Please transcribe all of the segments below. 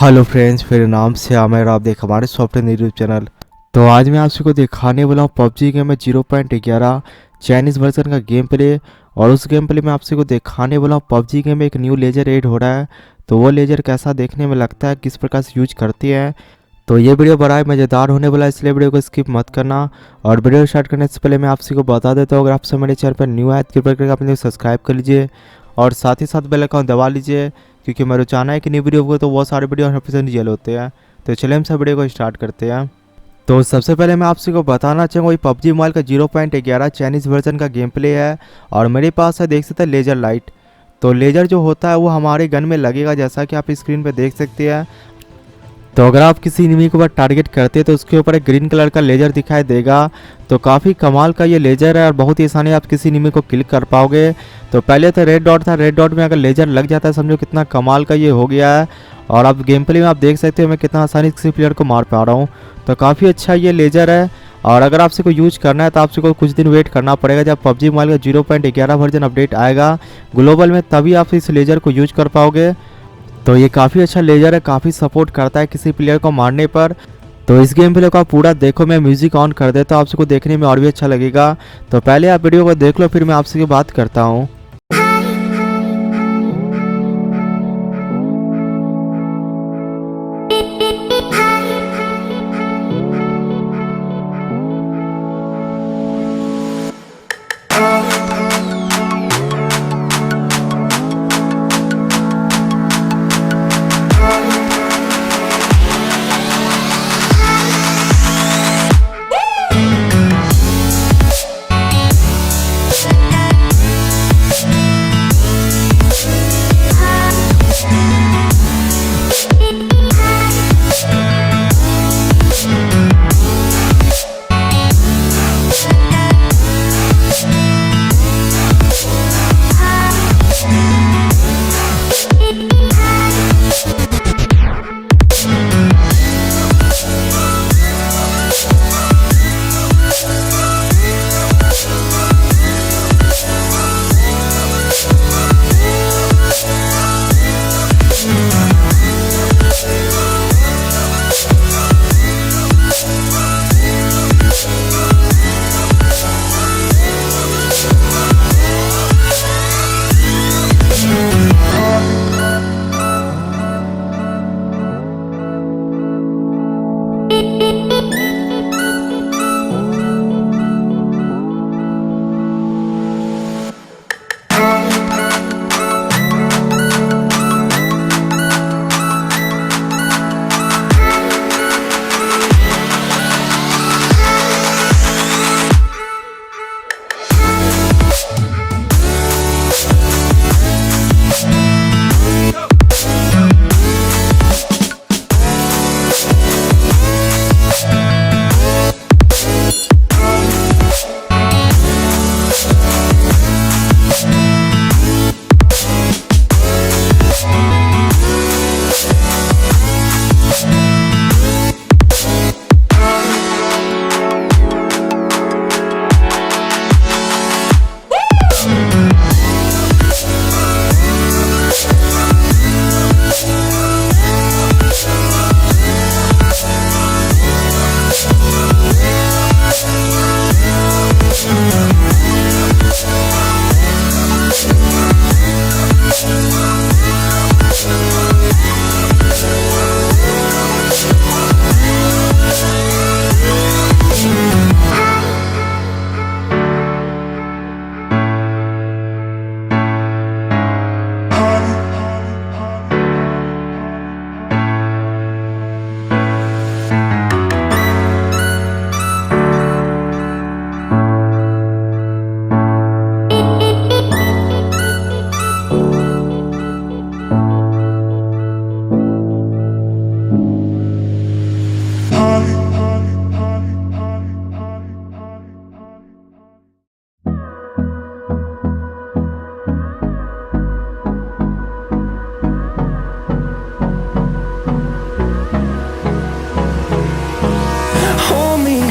Hello friends, मेरे नाम से आमिर, आप देख हमारे सॉफ्टवेयर यूट्यूब चैनल। तो आज मैं आप सबको दिखाने वाला हूँ पबजी गेम में 0.11 चाइनीज़ वर्जन का गेम प्ले। और उस गेम प्ले में आप सबको दिखाने वाला हूँ पबजी गेम में एक न्यू लेजर ऐड हो रहा है। तो वो लेजर कैसा देखने में लगता है, किस प्रकार से यूज करती है। तो ये वीडियो बड़ा ही मज़ेदार होने वाला है, इसलिए वीडियो को स्किप मत करना। और वीडियो स्टार्ट करने से पहले मैं आप सबको बता देता हूँ, अगर आप सब मेरे चैनल पर न्यू है तो कृपया करके अपने सब्सक्राइब कर लीजिए और साथ ही साथ बेल आइकन दबा लीजिए, क्योंकि मेरा चाहना है कि नई वीडियो को तो बहुत सारे वीडियो 100% रियल होते हैं। तो चलिए हम सब वीडियो को स्टार्ट करते हैं। तो सबसे पहले मैं आपसे को बताना चाहूँगा, ये पबजी मोबाइल का 0.11 चाइनीज़ वर्जन का गेम प्ले है। और मेरे पास है, देख सकते हैं, लेजर लाइट। तो लेजर जो होता है वो हमारे गन में लगेगा, जैसा कि आप स्क्रीन पे देख सकते हैं। तो अगर आप किसी एनिमी के ऊपर टारगेट करते हैं तो उसके ऊपर एक ग्रीन कलर का लेजर दिखाई देगा। तो काफ़ी कमाल का ये लेजर है और बहुत ही आसानी आप किसी एनिमी को किल कर पाओगे। तो पहले तो रेड डॉट था, रेड डॉट में अगर लेजर लग जाता है समझो कितना कमाल का ये हो गया है। और आप गेम प्ले में आप देख सकते हो मैं कितना आसानी से किसी प्लेयर को मार पा रहा हूँ। तो काफ़ी अच्छा ये लेजर है। और अगर आपसे को यूज करना है तो आपसे को कुछ दिन वेट करना पड़ेगा, जब पबजी मोबाइल का 0.11 वर्जन अपडेट आएगा ग्लोबल में, तभी आप इस लेजर को यूज कर पाओगे। तो ये काफ़ी अच्छा लेजर है, काफ़ी सपोर्ट करता है किसी प्लेयर को मारने पर। तो इस गेम प्ले को आप पूरा देखो, मैं म्यूजिक ऑन कर देता हूँ, आपको देखने में और भी अच्छा लगेगा। तो पहले आप वीडियो को देख लो, फिर मैं आपसे बात करता हूँ।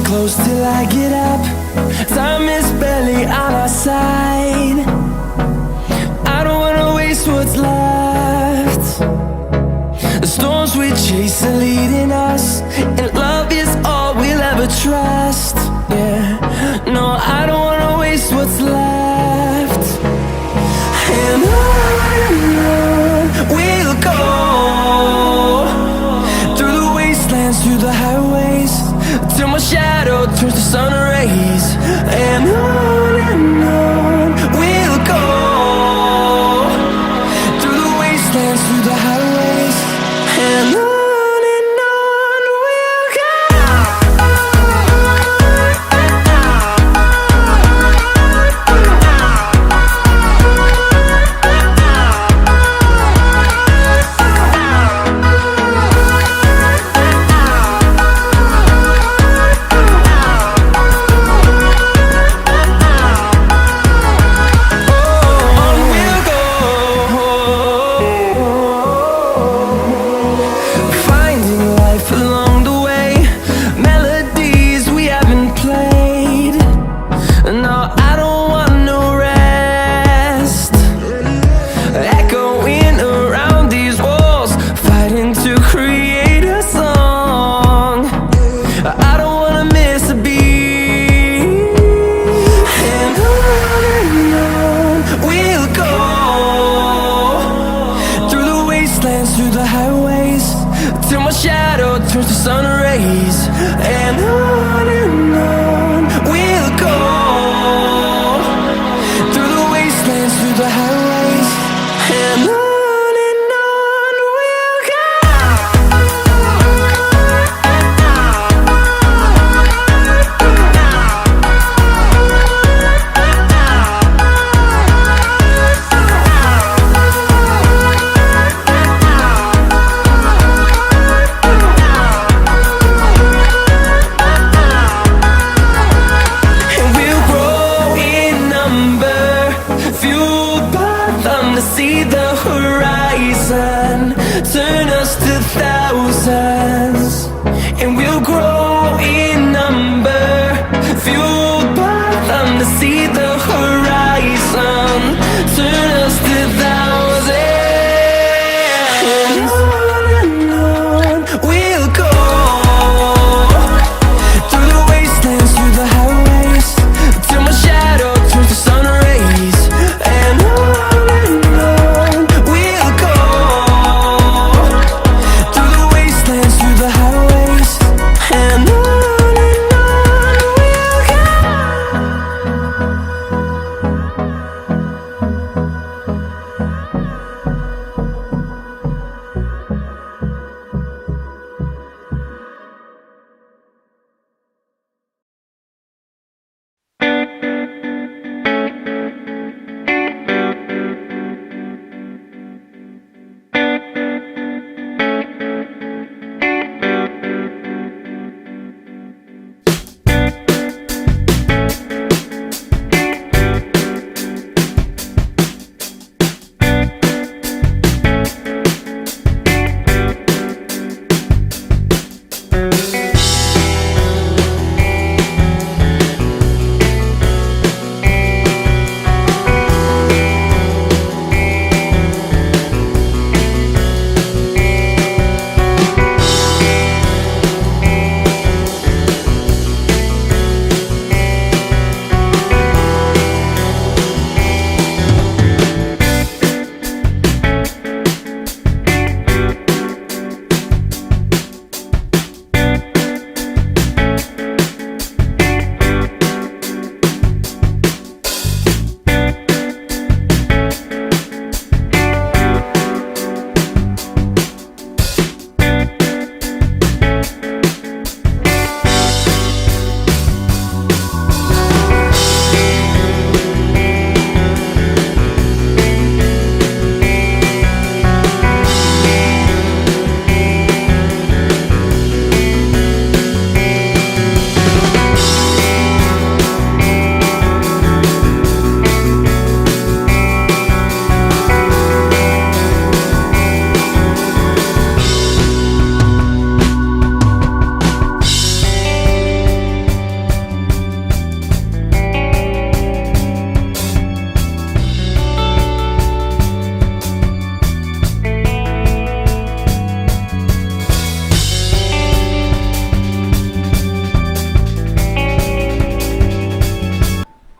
close till I get up. Time is barely on our side. I don't wanna waste what's left. The storms we chase are leading us, and love is all we'll ever trust. Yeah, no, I don't wanna waste what's left. And on we'll go, through the wastelands, through the highways, till my shadow turns to sun rays. And on we'll go, through the wastelands, through the highways, and on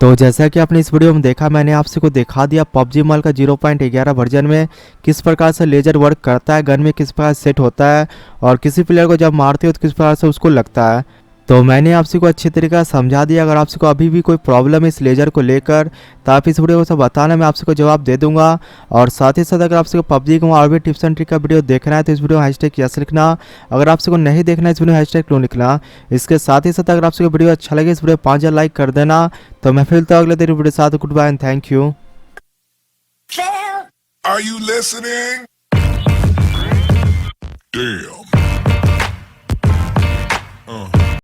तो जैसा कि आपने इस video में देखा, मैंने आपसे को दिखा दिया पबजी मॉल का 0.11 वर्जन में किस प्रकार से लेजर वर्क करता है, गन में किस प्रकार सेट होता है और किसी प्लेयर को जब मारते हो तो किस प्रकार से उसको लगता है। तो मैंने आपसे को अच्छी तरीके से समझा दिया। अगर आपसे को अभी भी कोई प्रॉब्लम है इस लेजर को लेकर तो आप इस वीडियो को सब बताना, मैं आपसे को जवाब दे दूंगा। और साथ ही साथ अगर आपसे को पबजी का और भी टिप्स एंड ट्रिक का वीडियो देखना है तो इस वीडियो हैशटैग यस लिखना। अगर आपसे को नहीं देखना है इस वीडियो हैशटैग नो लिखना। इसके साथ ही साथ अगर आपसे को वीडियो अच्छा लगे इस वीडियो 5,000 लाइक कर देना। तो मैं फिर तो अगले दिन वीडियो के साथ goodbye and thank you. Are you listening? Damn.